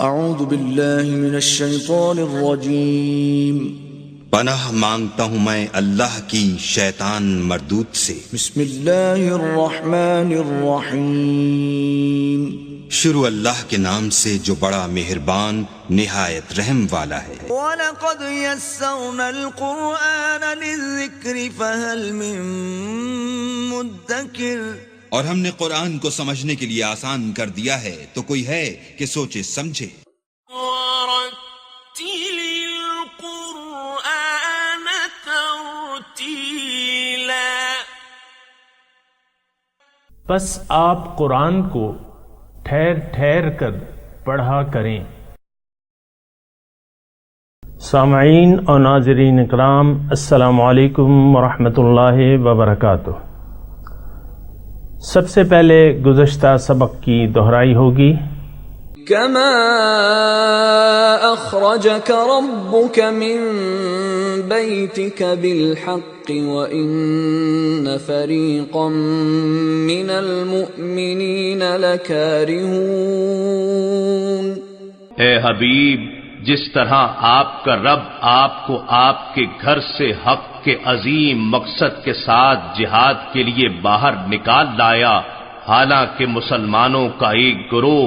اعوذ باللہ من الشیطان الرجیم پناہ مانگتا ہوں میں اللہ کی شیطان مردود سے۔ بسم اللہ الرحمن الرحیم شروع اللہ کے نام سے جو بڑا مہربان نہایت رحم والا ہے۔ وَلَقَدْ يَسَّرْنَا الْقُرْآنَ لِلذِّكْرِ فَهَلْ مِن مُدَّكِرٍ، اور ہم نے قرآن کو سمجھنے کے لیے آسان کر دیا ہے، تو کوئی ہے کہ سوچے سمجھے۔ وَرَتِّلِ الْقُرْآنَ تَرْتِيلًا، بس آپ قرآن کو ٹھہر ٹھہر کر پڑھا کریں۔ سامعین اور ناظرین اکرام، السلام علیکم ورحمۃ اللہ وبرکاتہ۔ سب سے پہلے گزشتہ سبق کی دہرائی ہوگی۔ كما أخرجك ربك من بيتك بالحق وإن فريقا من المؤمنين لكارهون۔ اے حبیب، جس طرح آپ کا رب آپ کو آپ کے گھر سے حق کے عظیم مقصد کے ساتھ جہاد کے لیے باہر نکال لایا، حالانکہ مسلمانوں کا ایک گروہ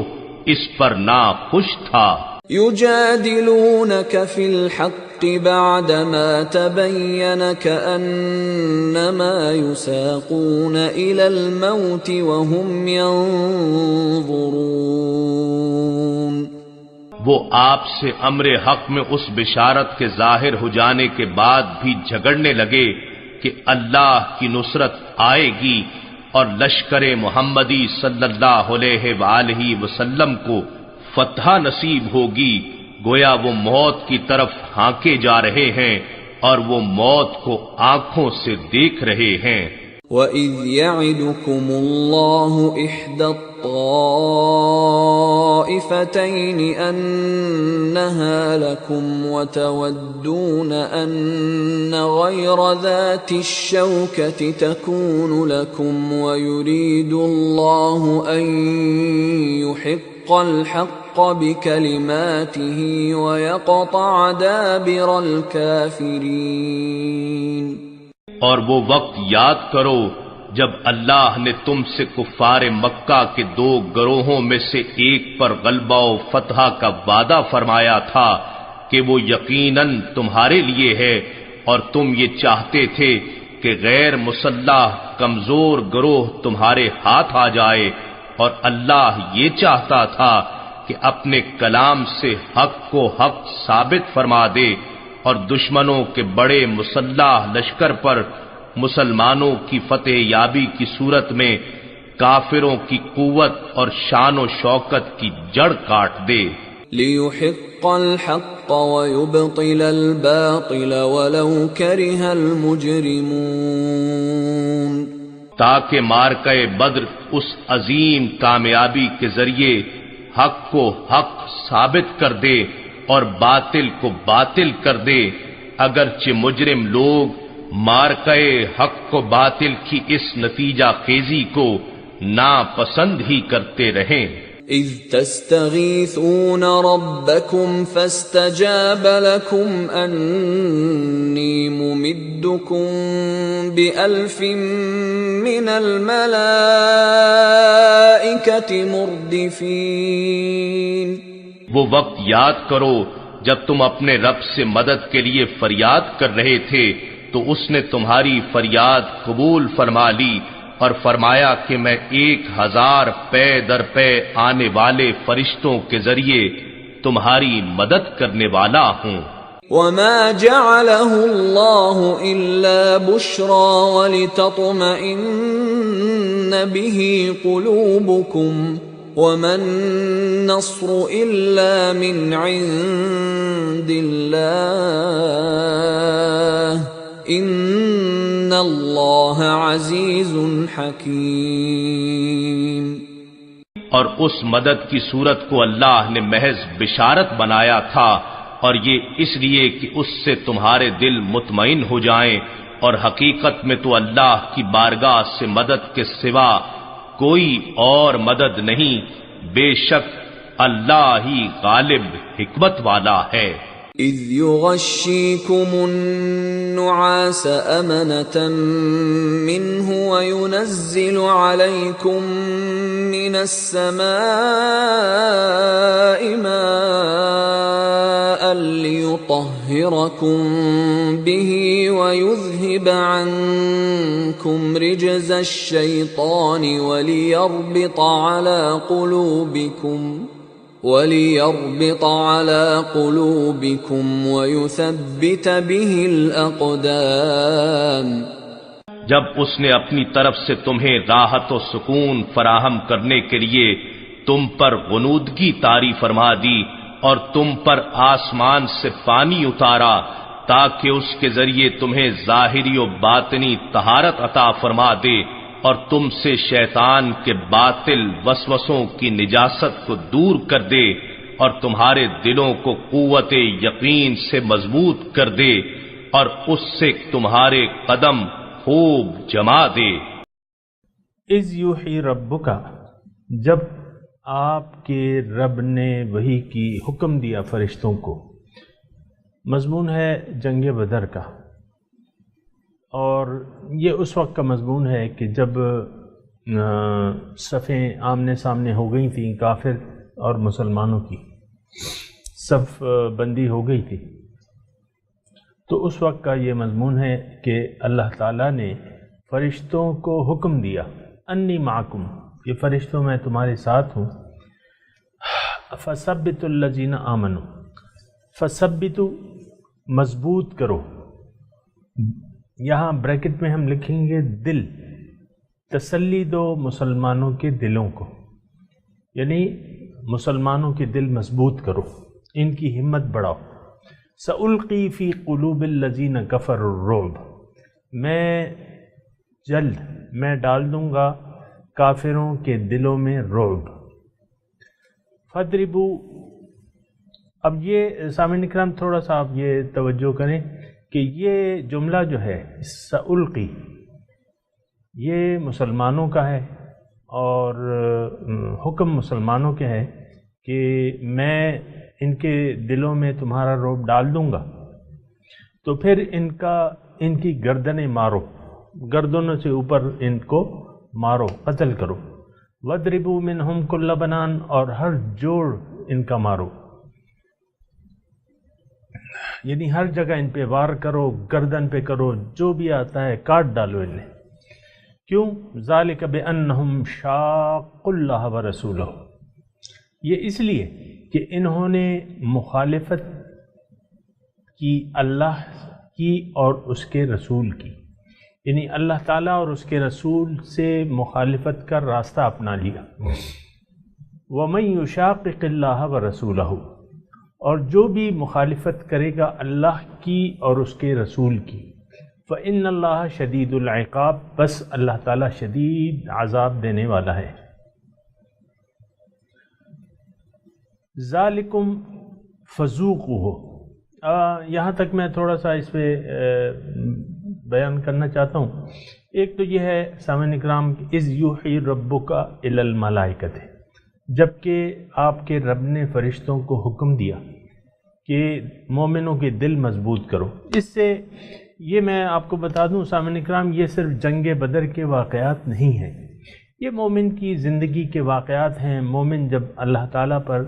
اس پر ناخوش تھا۔ يجادلونك في الحق بعدما تبين كأنما يساقون إلى الموت وهم ينظرون۔ وہ آپ سے امر حق میں اس بشارت کے ظاہر ہو جانے کے بعد بھی جھگڑنے لگے کہ اللہ کی نصرت آئے گی اور لشکر محمدی صلی اللہ علیہ وآلہ وسلم کو فتح نصیب ہوگی، گویا وہ موت کی طرف ہانکے جا رہے ہیں اور وہ موت کو آنکھوں سے دیکھ رہے ہیں۔ وَإِذْ يَعِدُكُمُ اللَّهُ إِحْدَى الطَّائِفَتَيْنِ أَنَّهَا لَكُمْ وَتَوَدُّونَ أَنَّ غَيْرَ ذَاتِ الشَّوْكَةِ تَكُونُ لَكُمْ وَيُرِيدُ اللَّهُ أَن يُحِقَّ الْحَقَّ بِكَلِمَاتِهِ وَيَقْطَعَ دَابِرَ الْكَافِرِينَ۔ اور وہ وقت یاد کرو جب اللہ نے تم سے کفار مکہ کے دو گروہوں میں سے ایک پر غلبہ و فتح کا وعدہ فرمایا تھا کہ وہ یقیناً تمہارے لیے ہے، اور تم یہ چاہتے تھے کہ غیر مسلح کمزور گروہ تمہارے ہاتھ آ جائے، اور اللہ یہ چاہتا تھا کہ اپنے کلام سے حق کو حق ثابت فرما دے، اور دشمنوں کے بڑے مسلح لشکر پر مسلمانوں کی فتح یابی کی صورت میں کافروں کی قوت اور شان و شوکت کی جڑ کاٹ دے۔ لِيُحِقَّ الْحَقَّ وَيُبْطِلَ الْبَاطِلَ وَلَوْ كَرِهَ الْمُجْرِمُونَ، تاکہ مارکہ بدر اس عظیم کامیابی کے ذریعے حق کو حق ثابت کر دے اور باطل کو باطل کر دے، اگرچہ مجرم لوگ مارکہ حق کو باطل کی اس نتیجہ خیزی کو ناپسند ہی کرتے رہیں۔ اذ تستغیثون ربکم فاستجاب لکم انی ممدکم بألف من الملائکۃ مردفین۔ وہ وقت یاد کرو جب تم اپنے رب سے مدد کے لیے فریاد کر رہے تھے تو اس نے تمہاری فریاد قبول فرما لی اور فرمایا کہ میں 1000 پے در پے آنے والے فرشتوں کے ذریعے تمہاری مدد کرنے والا ہوں۔ وما جعله الله إلا بشرى ولتطمئن به قلوبكم وما النصر إلا من عند الله ان اللہ عزیز حکیم۔ اور اس مدد کی صورت کو اللہ نے محض بشارت بنایا تھا، اور یہ اس لیے کہ اس سے تمہارے دل مطمئن ہو جائیں، اور حقیقت میں تو اللہ کی بارگاہ سے مدد کے سوا کوئی اور مدد نہیں، بے شک اللہ ہی غالب حکمت والا ہے۔ اذ یغشیکم النعاس امنة منه وینزل علیکم من السماء ماء لیطہرکم به ویذہب عنکم رجز الشیطان ولیربط على قلوبكم ويثبت به الأقدام۔ جب اس نے اپنی طرف سے تمہیں راحت و سکون فراہم کرنے کے لیے تم پر غنودگی طاری فرما دی اور تم پر آسمان سے پانی اتارا تاکہ اس کے ذریعے تمہیں ظاہری و باطنی طہارت عطا فرما دے اور تم سے شیطان کے باطل وسوسوں کی نجاست کو دور کر دے اور تمہارے دلوں کو قوت یقین سے مضبوط کر دے اور اس سے تمہارے قدم خوب جما دے۔ اذ یوحی ربک، جب آپ کے رب نے وحی کی حکم دیا فرشتوں کو۔ مضمون ہے جنگ بدر کا، اور یہ اس وقت کا مضمون ہے کہ جب صفیں آمنے سامنے ہو گئی تھیں، کافر اور مسلمانوں کی صف بندی ہو گئی تھی، تو اس وقت کا یہ مضمون ہے کہ اللہ تعالیٰ نے فرشتوں کو حکم دیا، انی معکم، یہ فرشتوں میں تمہارے ساتھ ہوں، فثبتوا الذین آمنوا، فثبتوا، مضبوط کرو، یہاں بریکٹ میں ہم لکھیں گے دل، تسلی دو مسلمانوں کے دلوں کو، یعنی مسلمانوں کے دل مضبوط کرو، ان کی ہمت بڑھاؤ۔ سألقی فی قلوب الذین کفروا الرعب، میں ڈال دوں گا کافروں کے دلوں میں رعب۔ فاضربوا، اب یہ سامعین کرام تھوڑا سا آپ یہ توجہ کریں کہ یہ جملہ جو ہے سألقی، یہ مسلمانوں کا ہے اور حکم مسلمانوں کے ہے کہ میں ان کے دلوں میں تمہارا رعب ڈال دوں گا، تو پھر ان کی گردنیں مارو، گردنوں سے اوپر ان کو مارو، قتل کرو۔ وَاضْرِبُوا مِنْهُمْ كُلَّ بَنَانٍ، اور ہر جوڑ ان کا مارو، یعنی ہر جگہ ان پہ وار کرو، گردن پہ کرو، جو بھی آتا ہے کاٹ ڈالو انہیں۔ کیوں؟ ذَلِكَ بِأَنَّهُمْ شَاقُّوا اللَّهَ وَرَسُولَهُ، یہ اس لیے کہ انہوں نے مخالفت کی اللہ کی اور اس کے رسول کی، یعنی اللہ تعالیٰ اور اس کے رسول سے مخالفت کا راستہ اپنا لیا۔ وَمَن يُشَاقِقِ اللَّهَ وَرَسُولَهُ، اور جو بھی مخالفت کرے گا اللہ کی اور اس کے رسول کی، فَإِنَّ اللَّهَ شَدِيدُ الْعِقَابِ، بس اللہ تعالیٰ شدید عذاب دینے والا ہے۔ ذَلِكُمْ فَذُوقُوهُ، یہاں تک میں تھوڑا سا اس پہ بیان کرنا چاہتا ہوں۔ ایک تو یہ ہے سامعین اکرام، اِذْ یُوحِی رَبُّکَ إِلَى الْمَلَائِکَةِ، جبکہ آپ کے رب نے فرشتوں کو حکم دیا کہ مومنوں کے دل مضبوط کرو۔ اس سے یہ میں آپ کو بتا دوں سامعین اکرام، یہ صرف جنگ بدر کے واقعات نہیں ہیں، یہ مومن کی زندگی کے واقعات ہیں۔ مومن جب اللہ تعالیٰ پر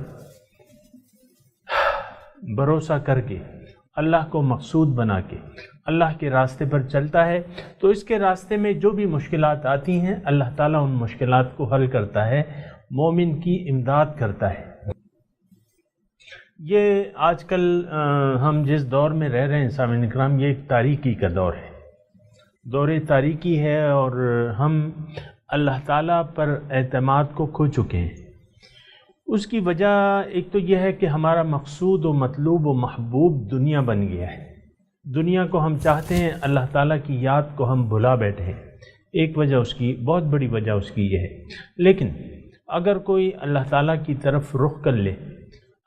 بھروسہ کر کے، اللہ کو مقصود بنا کے اللہ کے راستے پر چلتا ہے، تو اس کے راستے میں جو بھی مشکلات آتی ہیں اللہ تعالیٰ ان مشکلات کو حل کرتا ہے، مومن کی امداد کرتا ہے۔ یہ آج کل ہم جس دور میں رہ رہے ہیں سامعین اکرام، یہ ایک تاریکی کا دور ہے، دور تاریکی ہے، اور ہم اللہ تعالیٰ پر اعتماد کو کھو چکے ہیں۔ اس کی وجہ ایک تو یہ ہے کہ ہمارا مقصود و مطلوب و محبوب دنیا بن گیا ہے، دنیا کو ہم چاہتے ہیں، اللہ تعالیٰ کی یاد کو ہم بھلا بیٹھے ہیں۔ ایک وجہ اس کی، بہت بڑی وجہ اس کی یہ ہے۔ لیکن اگر کوئی اللہ تعالیٰ کی طرف رخ کر لے،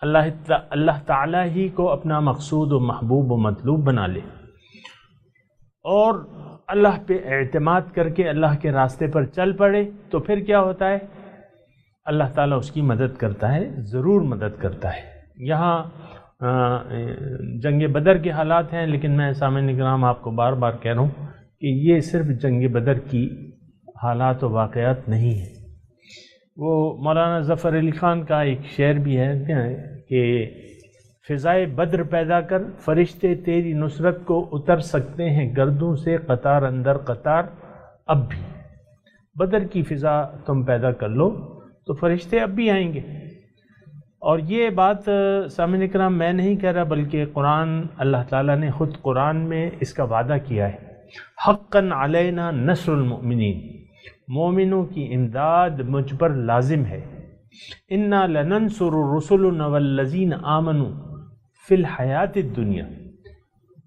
اللہ تعالیٰ ہی کو اپنا مقصود و محبوب و مطلوب بنا لے، اور اللہ پہ اعتماد کر کے اللہ کے راستے پر چل پڑے، تو پھر کیا ہوتا ہے؟ اللہ تعالیٰ اس کی مدد کرتا ہے، ضرور مدد کرتا ہے۔ یہاں جنگ بدر کے حالات ہیں، لیکن میں سامعین اکرام آپ کو بار بار کہہ رہا ہوں کہ یہ صرف جنگ بدر کی حالات و واقعات نہیں ہیں۔ وہ مولانا ظفر علی خان کا ایک شعر بھی ہے کہ فضائے بدر پیدا کر فرشتے تیری نصرت کو اتر سکتے ہیں گردوں سے قطار اندر قطار اب بھی۔ بدر کی فضا تم پیدا کر لو تو فرشتے اب بھی آئیں گے۔ اور یہ بات سامعین اکرام میں نہیں کہہ رہا، بلکہ قرآن، اللہ تعالیٰ نے خود قرآن میں اس کا وعدہ کیا ہے، حقاً علینا نصر المؤمنین، مومنوں کی امداد مجھ پر لازم ہے، انا لننصر رسلنا والذین آمنوا فی الحیات الدنیا،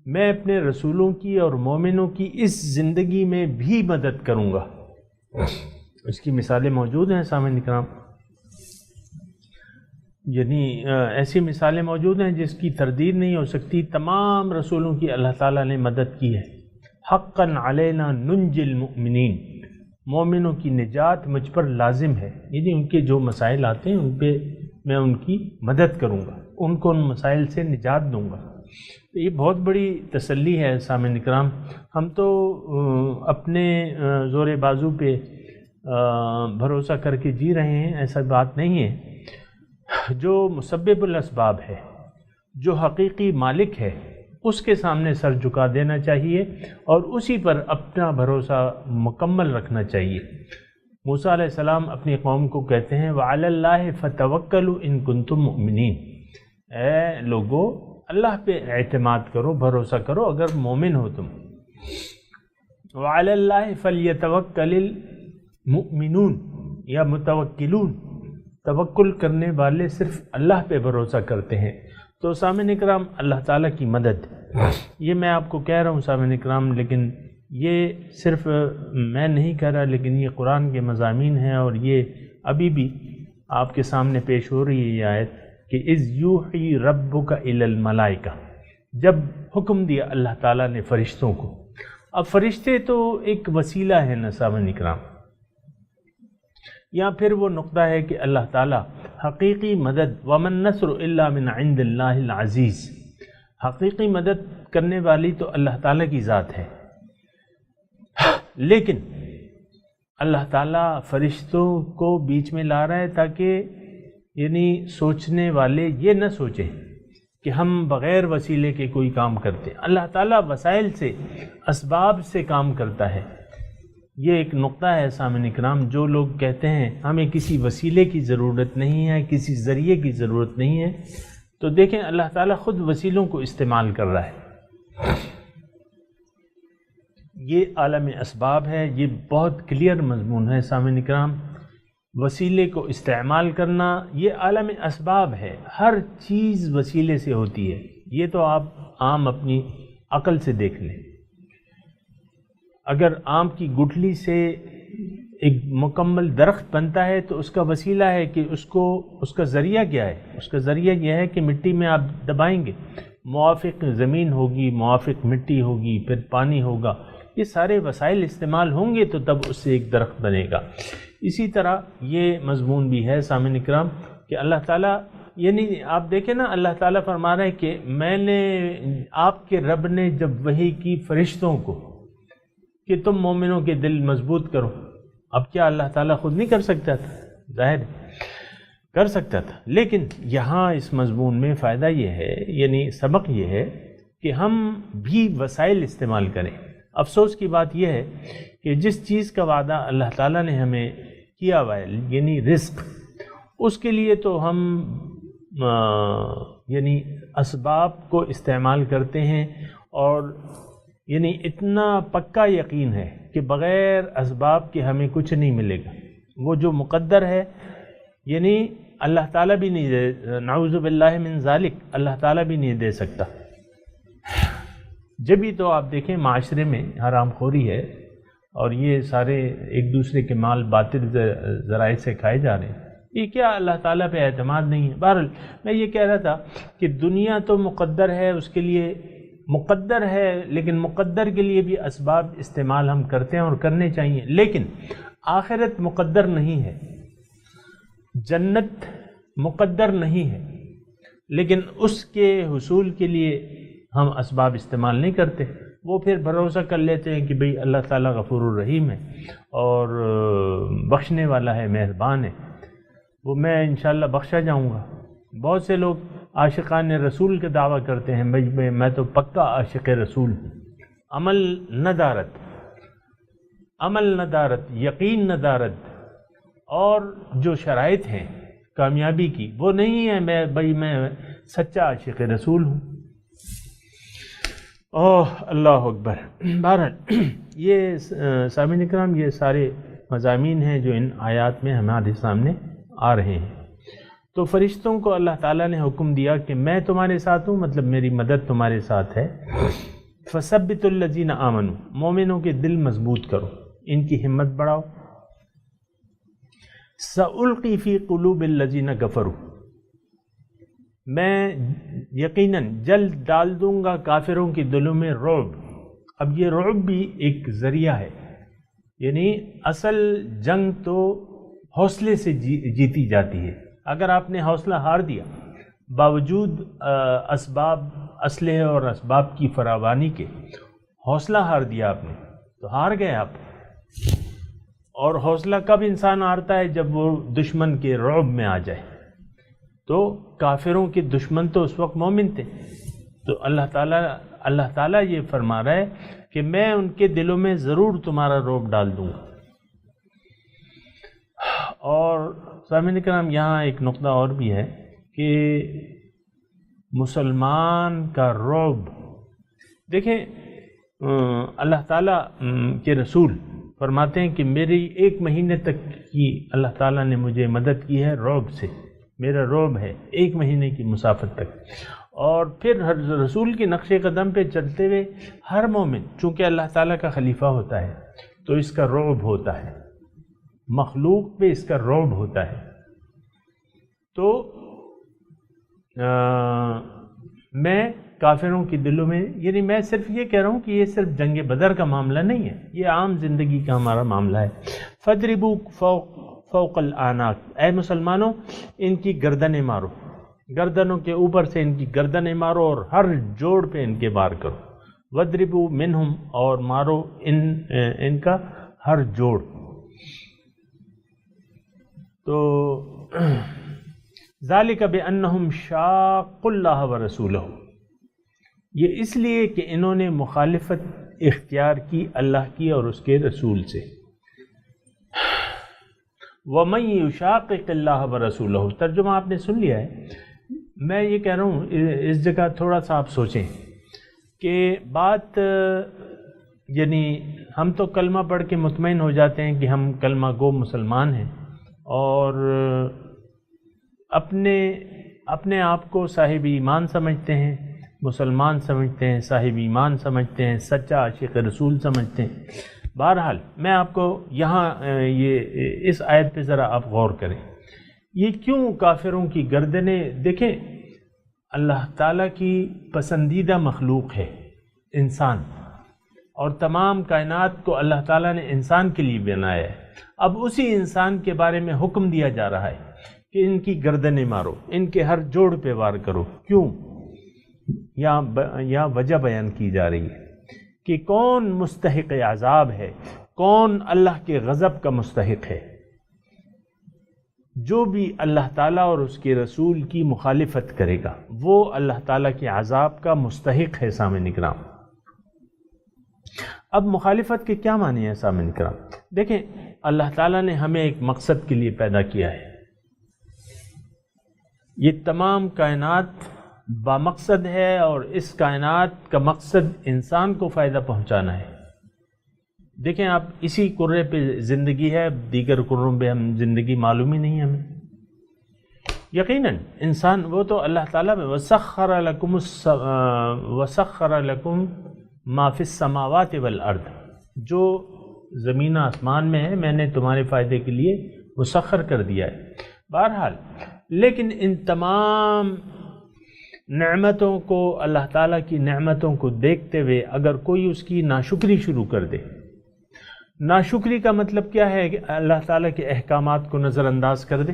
میں اپنے رسولوں کی اور مومنوں کی اس زندگی میں بھی مدد کروں گا۔ اس کی مثالیں موجود ہیں سامعین اکرام، یعنی ایسی مثالیں موجود ہیں جس کی تردید نہیں ہو سکتی۔ تمام رسولوں کی اللہ تعالیٰ نے مدد کی ہے۔ حقاً علینا ننجی المؤمنین، مومنوں کی نجات مجھ پر لازم ہے، یعنی ان کے جو مسائل آتے ہیں ان پہ میں ان کی مدد کروں گا، ان کو ان مسائل سے نجات دوں گا۔ یہ بہت بڑی تسلی ہے سامعین اکرام۔ ہم تو اپنے زور بازو پہ بھروسہ کر کے جی رہے ہیں، ایسا بات نہیں ہے۔ جو مسبب الاسباب ہے، جو حقیقی مالک ہے، اس کے سامنے سر جھکا دینا چاہیے اور اسی پر اپنا بھروسہ مکمل رکھنا چاہیے۔ موسیٰ علیہ السلام اپنی قوم کو کہتے ہیں وَعَلَى اللَّهِ فَتَوَكَّلُوا إِن كُنتُم مُؤْمِنِينَ، اے لوگو اللہ پہ اعتماد کرو، بھروسہ کرو اگر مومن ہو تم۔ وَعَلَى اللَّهِ فَلْيَتَوَكَّلِ الْمُؤْمِنُونَ یا متوکلون، توکل کرنے والے صرف اللہ پہ بھروسہ کرتے ہیں۔ تو سامعین اکرام، اللہ تعالیٰ کی مدد، یہ میں آپ کو کہہ رہا ہوں سامعین اکرام، لیکن یہ صرف میں نہیں کہہ رہا، لیکن یہ قرآن کے مضامین ہیں، اور یہ ابھی بھی آپ کے سامنے پیش ہو رہی ہے یہ آیت کہ اذ یوحی ربک الی الملائکہ، جب حکم دیا اللہ تعالیٰ نے فرشتوں کو۔ اب فرشتے تو ایک وسیلہ ہے نا سامعین اکرام، یا پھر وہ نقطہ ہے کہ اللہ تعالیٰ حقیقی مدد، وَمَن نَّصْرُ إِلَّا مِنْ عِنْدِ اللَّهِ الْعَزِيزِ، حقیقی مدد کرنے والی تو اللہ تعالیٰ کی ذات ہے، لیکن اللہ تعالیٰ فرشتوں کو بیچ میں لا رہا ہے تاکہ یعنی سوچنے والے یہ نہ سوچیں کہ ہم بغیر وسیلے کے کوئی کام کرتے ہیں۔ اللہ تعالیٰ وسائل سے، اسباب سے کام کرتا ہے۔ یہ ایک نقطہ ہے سامعین اکرام، جو لوگ کہتے ہیں ہمیں کسی وسیلے کی ضرورت نہیں ہے، کسی ذریعے کی ضرورت نہیں ہے، تو دیکھیں اللہ تعالیٰ خود وسیلوں کو استعمال کر رہا ہے۔ یہ عالم اسباب ہے، یہ بہت کلیئر مضمون ہے سامعین اکرام۔ وسیلے کو استعمال کرنا یہ عالم اسباب ہے، ہر چیز وسیلے سے ہوتی ہے۔ یہ تو آپ عام اپنی عقل سے دیکھ لیں، اگر آم کی گٹھلی سے ایک مکمل درخت بنتا ہے تو اس کا وسیلہ ہے کہ اس کا ذریعہ کیا ہے؟ اس کا ذریعہ یہ ہے کہ مٹی میں آپ دبائیں گے، موافق زمین ہوگی، موافق مٹی ہوگی، پھر پانی ہوگا، یہ سارے وسائل استعمال ہوں گے تو تب اس سے ایک درخت بنے گا۔ اسی طرح یہ مضمون بھی ہے سامعین اکرام کہ اللہ تعالیٰ، یعنی آپ دیکھیں نا، اللہ تعالیٰ فرما رہا ہے کہ میں نے، آپ کے رب نے جب وحی کی فرشتوں کو کہ تم مومنوں کے دل مضبوط کرو، اب کیا اللہ تعالیٰ خود نہیں کر سکتا تھا؟ ظاہر کر سکتا تھا، لیکن یہاں اس مضمون میں فائدہ یہ ہے، یعنی سبق یہ ہے کہ ہم بھی وسائل استعمال کریں۔ افسوس کی بات یہ ہے کہ جس چیز کا وعدہ اللہ تعالیٰ نے ہمیں کیا ہوا ہے، یعنی رزق، اس کے لیے تو ہم یعنی اسباب کو استعمال کرتے ہیں، اور یعنی اتنا پکا یقین ہے کہ بغیر اسباب کے ہمیں کچھ نہیں ملے گا۔ وہ جو مقدر ہے، یعنی اللہ تعالیٰ بھی نہیں دے، نعوذ باللہ من ذالک، اللہ تعالیٰ بھی نہیں دے سکتا۔ جب ہی تو آپ دیکھیں معاشرے میں حرام خوری ہے اور یہ سارے ایک دوسرے کے مال باطل ذرائع سے کھائے جا رہے ہیں، یہ کیا اللہ تعالیٰ پہ اعتماد نہیں ہے؟ بہرحال میں یہ کہہ رہا تھا کہ دنیا تو مقدر ہے، اس کے لیے مقدر ہے، لیکن مقدر کے لیے بھی اسباب استعمال ہم کرتے ہیں اور کرنے چاہیے، لیکن آخرت مقدر نہیں ہے۔ جنت مقدر نہیں ہے، لیکن اس کے حصول کے لیے ہم اسباب استعمال نہیں کرتے، وہ پھر بھروسہ کر لیتے ہیں کہ بھئی اللہ تعالیٰ غفور الرحیم ہے اور بخشنے والا ہے، مہربان ہے، وہ میں انشاءاللہ بخشا جاؤں گا۔ بہت سے لوگ عاشقان رسول کا دعویٰ کرتے ہیں، بھئی میں تو پکا عاشق رسول ہوں، عمل ندارت، یقین ندارت اور جو شرائط ہیں کامیابی کی وہ نہیں ہے، میں سچا عاشق رسول ہوں۔ اللہ اکبر۔ بہرحال یہ سامعین اکرام یہ سارے مضامین ہیں جو ان آیات میں ہمارے سامنے آ رہے ہیں۔ تو فرشتوں کو اللہ تعالیٰ نے حکم دیا کہ میں تمہارے ساتھ ہوں، مطلب میری مدد تمہارے ساتھ ہے۔ فَثَبِّتُوا الَّذِينَ آمَنُوا، مومنوں کے دل مضبوط کرو، ان کی ہمت بڑھاؤ۔ سَأُلْقِي فِي قُلُوبِ الَّذِينَ كَفَرُوا، میں یقیناً جلد ڈال دوں گا کافروں کے دلوں میں رعب۔ اب یہ رعب بھی ایک ذریعہ ہے، یعنی اصل جنگ تو حوصلے سے جیتی جاتی ہے۔ اگر آپ نے حوصلہ ہار دیا باوجود اسلحے اور اسباب کی فراوانی کے، حوصلہ ہار دیا آپ نے تو ہار گئے آپ۔ اور حوصلہ کب انسان ہارتا ہے؟ جب وہ دشمن کے رعب میں آ جائے۔ تو کافروں کے دشمن تو اس وقت مومن تھے، تو اللہ تعالیٰ یہ فرما رہا ہے کہ میں ان کے دلوں میں ضرور تمہارا رعب ڈال دوں گا۔ اور سامعین کرام یہاں ایک نقطہ اور بھی ہے کہ مسلمان کا رعب، دیکھیں اللہ تعالیٰ کے رسول فرماتے ہیں کہ میری 1 مہینے تک کی اللہ تعالیٰ نے مجھے مدد کی ہے رعب سے، میرا رعب ہے 1 مہینے کی مسافت تک۔ اور پھر رسول کے نقش قدم پہ چلتے ہوئے ہر مومن چونکہ اللہ تعالیٰ کا خلیفہ ہوتا ہے تو اس کا رعب ہوتا ہے، مخلوق پہ اس کا رعب ہوتا ہے۔ تو میں کافروں کے دلوں میں، یعنی میں صرف یہ کہہ رہا ہوں کہ یہ صرف جنگ بدر کا معاملہ نہیں ہے، یہ عام زندگی کا ہمارا معاملہ ہے۔ فَاضْرِبُوا فوق العناق، اے مسلمانوں ان کی گردنیں مارو، گردنوں کے اوپر سے ان کی گردنیں مارو اور ہر جوڑ پہ ان کے وار کرو۔ وَاضْرِبُوا مِنْهُمْ، اور مارو ان کا ہر جوڑ۔ تو ذالک بأنہم شاقوا اللہ ورسولہ، یہ اس لیے کہ انہوں نے مخالفت اختیار کی اللہ کی اور اس کے رسول سے۔ وَمَن يُشَاقِقِ اللَّهَ وَرَسُولَهُ، ترجمہ آپ نے سن لیا ہے۔ میں یہ کہہ رہا ہوں اس جگہ تھوڑا سا آپ سوچیں کہ بات، یعنی ہم تو کلمہ پڑھ کے مطمئن ہو جاتے ہیں کہ ہم کلمہ گو مسلمان ہیں اور اپنے آپ کو صاحب ایمان سمجھتے ہیں، مسلمان سمجھتے ہیں، صاحب ایمان سمجھتے ہیں، سچا عاشق رسول سمجھتے ہیں۔ بہرحال میں آپ کو یہاں اس آیت پہ ذرا آپ غور کریں، یہ کیوں کافروں کی گردنیں؟ دیکھیں اللہ تعالیٰ کی پسندیدہ مخلوق ہے انسان، اور تمام کائنات کو اللہ تعالیٰ نے انسان کے لیے بنایا ہے۔ اب اسی انسان کے بارے میں حکم دیا جا رہا ہے کہ ان کی گردنیں مارو، ان کے ہر جوڑ پہ وار کرو۔ کیوں؟ یہاں وجہ بیان کی جا رہی ہے کہ کون مستحق عذاب ہے، کون اللہ کے غضب کا مستحق ہے۔ جو بھی اللہ تعالیٰ اور اس کے رسول کی مخالفت کرے گا وہ اللہ تعالیٰ کے عذاب کا مستحق ہے۔ سامعین کرام، اب مخالفت کے کیا معنی ہے سامعین کرام؟ دیکھیں اللہ تعالیٰ نے ہمیں ایک مقصد کے لیے پیدا کیا ہے، یہ تمام کائنات بامقصد ہے اور اس کائنات کا مقصد انسان کو فائدہ پہنچانا ہے۔ دیکھیں آپ اسی کرے پہ زندگی ہے، دیگر کروں پہ ہم زندگی معلوم ہی نہیں ہمیں۔ یقیناً انسان وہ تو اللہ تعالیٰ میں وَسَخَّرَ لَكُمْ مَا فِي السَّمَاوَاتِ وَالْأَرْضِ، جو زمین آسمان میں ہے میں نے تمہارے فائدے کے لیے مسخر کر دیا ہے۔ بہرحال لیکن ان تمام نعمتوں کو، اللہ تعالیٰ کی نعمتوں کو دیکھتے ہوئے اگر کوئی اس کی ناشکری شروع کر دے، ناشکری کا مطلب کیا ہے کہ اللہ تعالیٰ کے احکامات کو نظر انداز کر دے،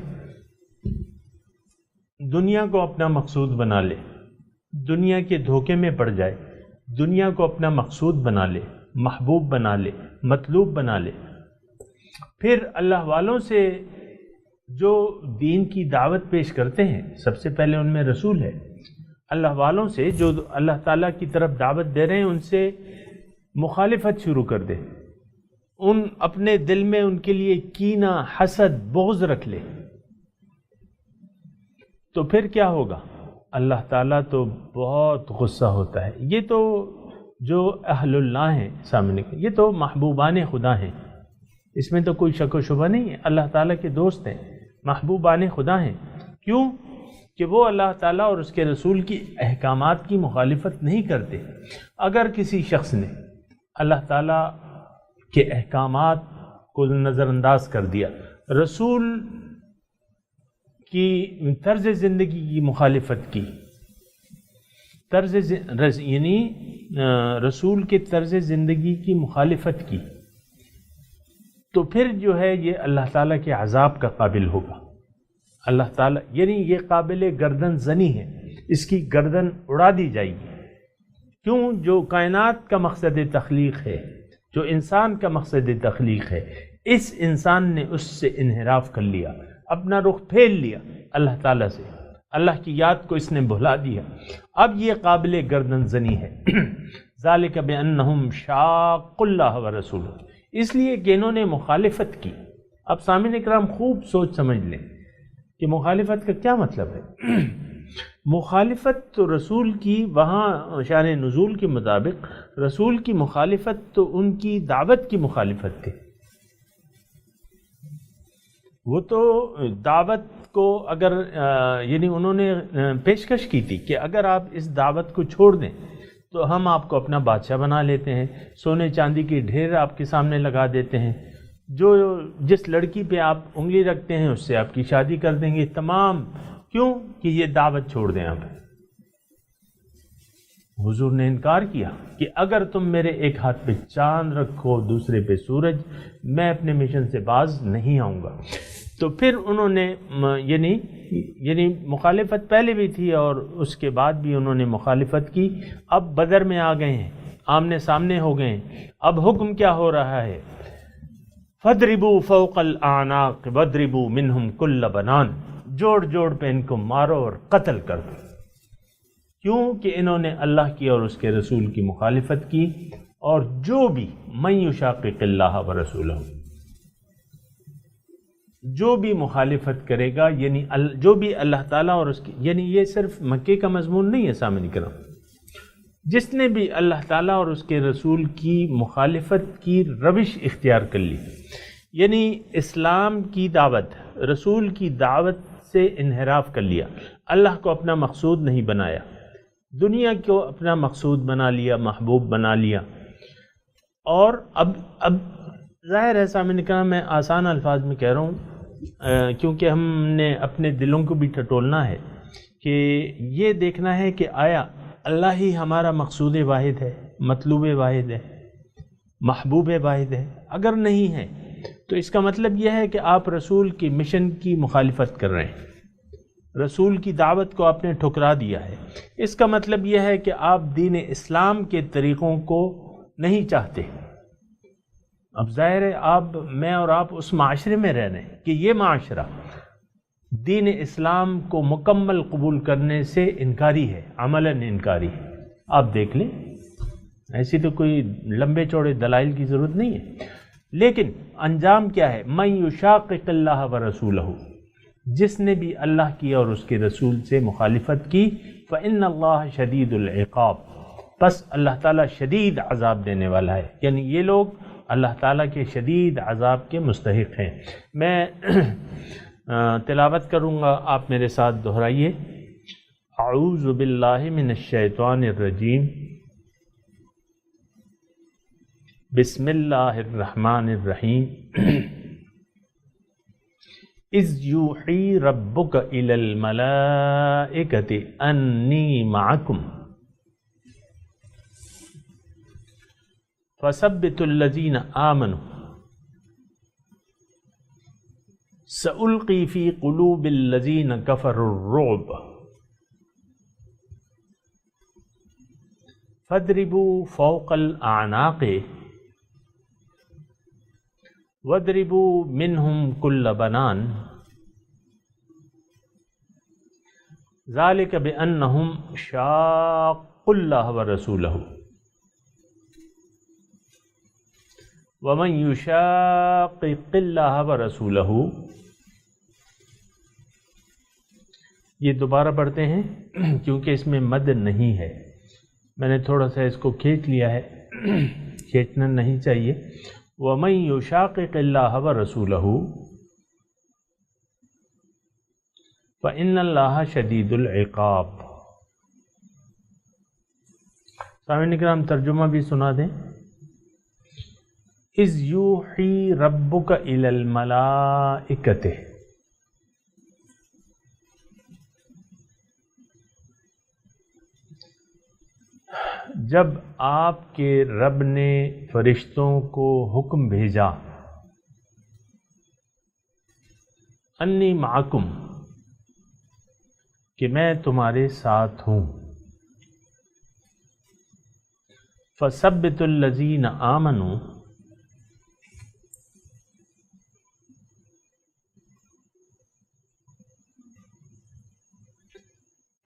دنیا کو اپنا مقصود بنا لے، دنیا کے دھوکے میں پڑ جائے، دنیا کو اپنا مقصود بنا لے، محبوب بنا لے، مطلوب بنا لے، پھر اللہ والوں سے جو دین کی دعوت پیش کرتے ہیں، سب سے پہلے ان میں رسول ہے، اللہ والوں سے جو اللہ تعالیٰ کی طرف دعوت دے رہے ہیں ان سے مخالفت شروع کر دے، ان اپنے دل میں ان کے لیے کینہ، حسد، بغض رکھ لے، تو پھر کیا ہوگا؟ اللہ تعالیٰ تو بہت غصہ ہوتا ہے۔ یہ تو جو اہل اللہ ہیں سامنے، یہ تو محبوبان خدا ہیں، اس میں تو کوئی شک و شبہ نہیں ہے، اللہ تعالیٰ کے دوست ہیں، محبوبان خدا ہیں۔ کیوں؟ کہ وہ اللہ تعالیٰ اور اس کے رسول کی احکامات کی مخالفت نہیں کرتے۔ اگر کسی شخص نے اللہ تعالیٰ کے احکامات کو نظر انداز کر دیا، رسول کی طرز زندگی کی مخالفت کی، یعنی رسول کے طرز زندگی کی مخالفت کی، تو پھر جو ہے یہ اللہ تعالیٰ کے عذاب کا قابل ہوگا۔ اللہ تعالیٰ یعنی یہ قابل گردن زنی ہے، اس کی گردن اڑا دی جائے گی۔ کیوں؟ جو کائنات کا مقصد تخلیق ہے، جو انسان کا مقصد تخلیق ہے، اس انسان نے اس سے انحراف کر لیا، اپنا رخ پھیر لیا اللہ تعالیٰ سے، اللہ کی یاد کو اس نے بھلا دیا۔ اب یہ قابل گردن زنی ہے۔ ذالک بأنہم شاقوا اللہ ورسولہ، اس لیے کہ انہوں نے مخالفت کی۔ اب سامعین اکرام خوب سوچ سمجھ لیں کہ مخالفت کا کیا مطلب ہے۔ مخالفت تو رسول کی، وہاں شان نزول کے مطابق رسول کی مخالفت تو ان کی دعوت کی مخالفت تھی۔ وہ تو دعوت کو اگر یعنی انہوں نے پیشکش کی تھی کہ اگر آپ اس دعوت کو چھوڑ دیں تو ہم آپ کو اپنا بادشاہ بنا لیتے ہیں، سونے چاندی کی ڈھیر آپ کے سامنے لگا دیتے ہیں، جس لڑکی پہ آپ انگلی رکھتے ہیں اس سے آپ کی شادی کر دیں گے تمام۔ کیوں؟ کہ یہ دعوت چھوڑ دیں آپ۔ حضور نے انکار کیا کہ اگر تم میرے ایک ہاتھ پہ چاند رکھو دوسرے پہ سورج، میں اپنے مشن سے باز نہیں آؤں گا۔ تو پھر انہوں نے یعنی مخالفت پہلے بھی تھی اور اس کے بعد بھی انہوں نے مخالفت کی۔ اب بدر میں آ گئے ہیں، آمنے سامنے ہو گئے ہیں، اب حکم کیا ہو رہا ہے؟ فَاضْرِبُوا فَوْقَ الْأَعْنَاقِ وَاضْرِبُوا مِنْهُمْ كُلَّ بَنَانٍ، جوڑ جوڑ پہ ان کو مارو اور قتل کر دو۔ کیوں؟ کہ انہوں نے اللہ کی اور اس کے رسول کی مخالفت کی، اور جو بھی مَن يُشَاقِقِ اللَّهَ وَرَسُولَهُ، جو بھی مخالفت کرے گا، یعنی جو بھی اللہ تعالیٰ اور اس کی، یعنی یہ صرف مکے کا مضمون نہیں ہے سامنے کرام، جس نے بھی اللہ تعالیٰ اور اس کے رسول کی مخالفت کی روش اختیار کر لی، یعنی اسلام کی دعوت، رسول کی دعوت سے انحراف کر لیا، اللہ کو اپنا مقصود نہیں بنایا، دنیا کو اپنا مقصود بنا لیا، محبوب بنا لیا، اور اب ظاہر ہے سامنے کرام میں آسان الفاظ میں کہہ رہا ہوں کیونکہ ہم نے اپنے دلوں کو بھی ٹٹولنا ہے کہ یہ دیکھنا ہے کہ آیا اللہ ہی ہمارا مقصود واحد ہے، مطلوب واحد ہے، محبوب واحد ہے؟ اگر نہیں ہے تو اس کا مطلب یہ ہے کہ آپ رسول کی مشن کی مخالفت کر رہے ہیں، رسول کی دعوت کو آپ نے ٹھکرا دیا ہے۔ اس کا مطلب یہ ہے کہ آپ دین اسلام کے طریقوں کو نہیں چاہتے۔ اب ظاہر ہے میں اور آپ اس معاشرے میں رہ رہے ہیں کہ یہ معاشرہ دین اسلام کو مکمل قبول کرنے سے انکاری ہے، عملاً انکاری ہے۔ آپ دیکھ لیں، ایسی تو کوئی لمبے چوڑے دلائل کی ضرورت نہیں ہے، لیکن انجام کیا ہے؟ مَن يُشَاقِقِ اللَّهَ وَرَسُولَهُ، جس نے بھی اللہ کی اور اس کے رسول سے مخالفت کی، فَإِنَّ اللَّهَ شَدِيدُ الْعِقَابِ، پس اللہ تعالیٰ شدید عذاب دینے والا ہے، یعنی یہ لوگ اللہ تعالیٰ کے شدید عذاب کے مستحق ہیں۔ میں تلاوت کروں گا، آپ میرے ساتھ دہرائیے۔ اعوذ باللہ من الشیطان الرجیم، بسم اللہ الرحمن الرحیم۔ اذ یوحی ربک الی الملائکۃ انی معکم فثبتوا الذین آمنوا سألقی فی قلوب الذین کفروا الرعب فاضربوا فوق الاعناق واضربوا منہم کل بنان ذالک بأنہم شاقوا اللہ ورسولہ ومن یشاقق اللہ ورسولہ. یہ دوبارہ پڑھتے ہیں کیونکہ اس میں مد نہیں ہے، میں نے تھوڑا سا اس کو کھینچ لیا ہے، کھینچنا نہیں چاہیے. وَمَن يُشَاقِقِ اللَّهَ وَرَسُولَهُ فَإِنَّ اللَّهَ شَدِيدُ الْعِقَابِ. سامعین کرام ترجمہ بھی سنا دیں. اِذْ يُوحِي رَبُّكَ إِلَى الْمَلَائِكَةِ، جب آپ کے رب نے فرشتوں کو حکم بھیجا، انی معکم، کہ میں تمہارے ساتھ ہوں، فثبتوا الذین آمنوا،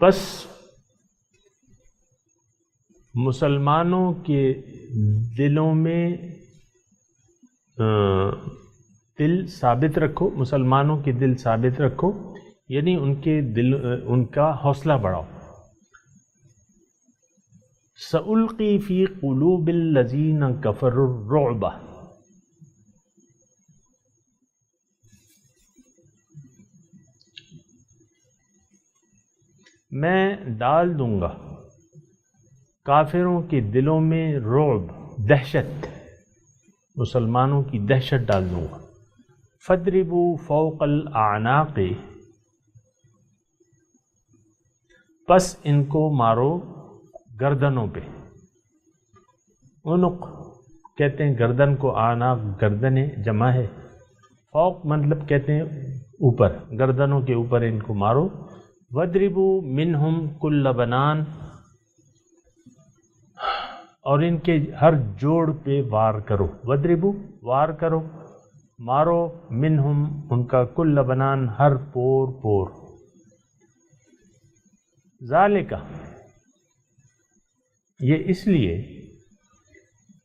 بس مسلمانوں کے دلوں میں دل ثابت رکھو، مسلمانوں کے دل ثابت رکھو، یعنی ان کا حوصلہ بڑھاؤ. سألقی فی قلوب الذین کفروا الرعب، میں ڈال دوں گا کافروں کے دلوں میں رعب، دہشت، مسلمانوں کی دہشت ڈال دوں گا. فَاضْرِبُوا فَوْقَ الْأَعْنَاقِ، پس ان کو مارو گردنوں پہ. عنق کہتے ہیں گردن کو، اعناق گردنیں جمع ہے، فوق مطلب کہتے ہیں اوپر، گردنوں کے اوپر ان کو مارو. وَاضْرِبُوا مِنْهُمْ كُلَّ بَنَانٍ، اور ان کے ہر جوڑ پہ وار کرو. وَاضْرِبُوا وار کرو، مارو، منہم ان کا، کل بنان ہر پور پور. ذالک یہ اس لیے،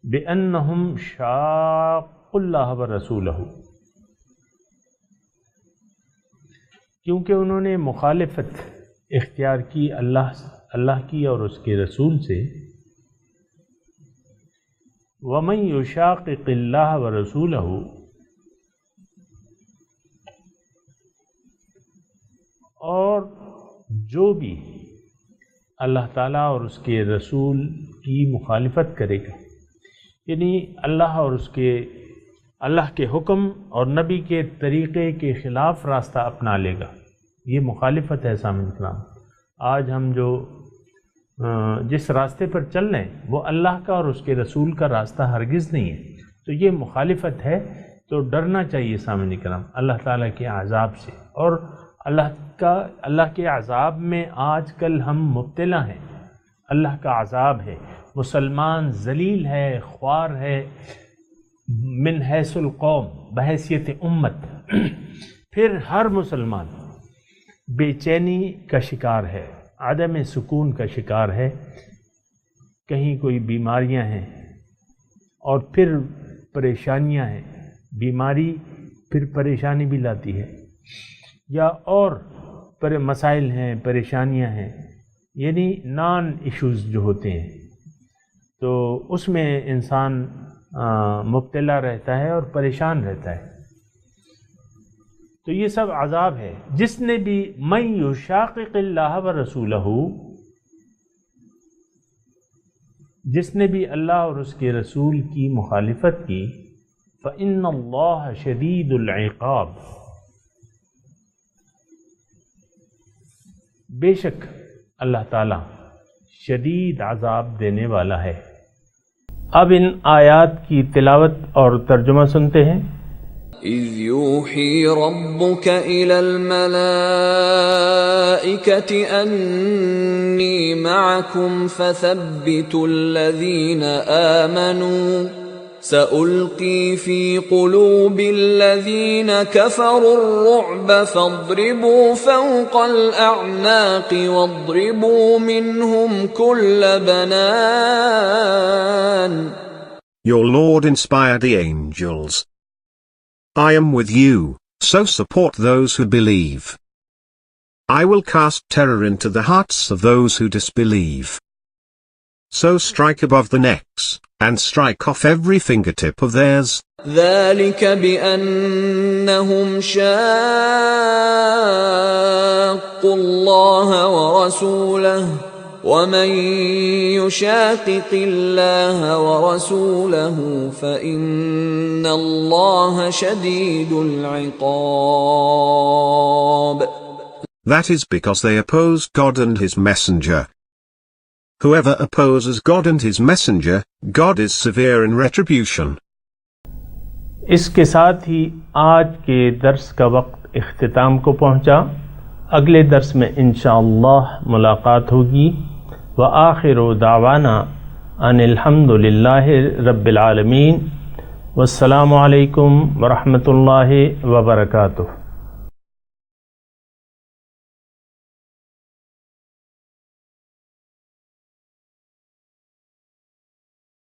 بِأَنَّهُمْ شَاقُّوا اللَّهَ وَرَسُولَهُ، کیونکہ انہوں نے مخالفت اختیار کی اللہ کی اور اس کے رسول سے. وَمَن يُشَاقِقِ اللَّهَ وَرَسُولَهُ، اور جو بھی اللہ تعالیٰ اور اس کے رسول کی مخالفت کرے گا، یعنی اللہ اور اللہ کے حکم اور نبی کے طریقے کے خلاف راستہ اپنا لے گا، یہ مخالفت ہے. سامعین کرام، آج ہم جو جس راستے پر چل رہے ہیں وہ اللہ کا اور اس کے رسول کا راستہ ہرگز نہیں ہے، تو یہ مخالفت ہے. تو ڈرنا چاہیے سامعین کرام اللہ تعالیٰ کے عذاب سے، اور اللہ کے عذاب میں آج کل ہم مبتلا ہیں. اللہ کا عذاب ہے، مسلمان ذلیل ہے، خوار ہے، من حیث القوم، بحیثیت امت. پھر ہر مسلمان بے چینی کا شکار ہے، عدم سکون کا شکار ہے. کہیں کوئی بیماریاں ہیں اور پھر پریشانیاں ہیں، بیماری پھر پریشانی بھی لاتی ہے، یا اور مسائل ہیں، پریشانیاں ہیں، یعنی نان ایشوز جو ہوتے ہیں، تو اس میں انسان مبتلا رہتا ہے اور پریشان رہتا ہے. تو یہ سب عذاب ہے. جس نے بھی من یشاقق اللہ ورسولہ، جس نے بھی اللہ اور اس کے رسول کی مخالفت کی، فإن اللہ شدید العقاب، بے شک اللہ تعالی شدید عذاب دینے والا ہے. اب ان آیات کی تلاوت اور ترجمہ سنتے ہیں. إذ يوحي ربك إلى الملائكة أني معكم فثبتوا الذين آمنوا سألقي في قلوب الذين كفروا الرعب فاضربوا فوق الأعناق واضربوا منهم كل بنان. Your Lord inspired the angels. I am with you, so support those who believe. I will cast terror into the hearts of those who disbelieve. So strike above the necks, and strike off every fingertip of theirs. ذلك بأنهم شاقوا الله ورسوله ومن يشاقق الله ورسوله فإن الله شديد العقاب. That is because they opposed God and His Messenger. Whoever opposes God and His Messenger, God is severe in retribution. اس کے ساتھ ہی آج کے درس کا وقت اختتام کو پہنچا. اگلے درس میں انشاءاللہ ملاقات ہوگی. وآخر دعوانا ان الحمد للہ رب العالمین. والسلام علیکم ورحمۃ اللہ وبرکاتہ.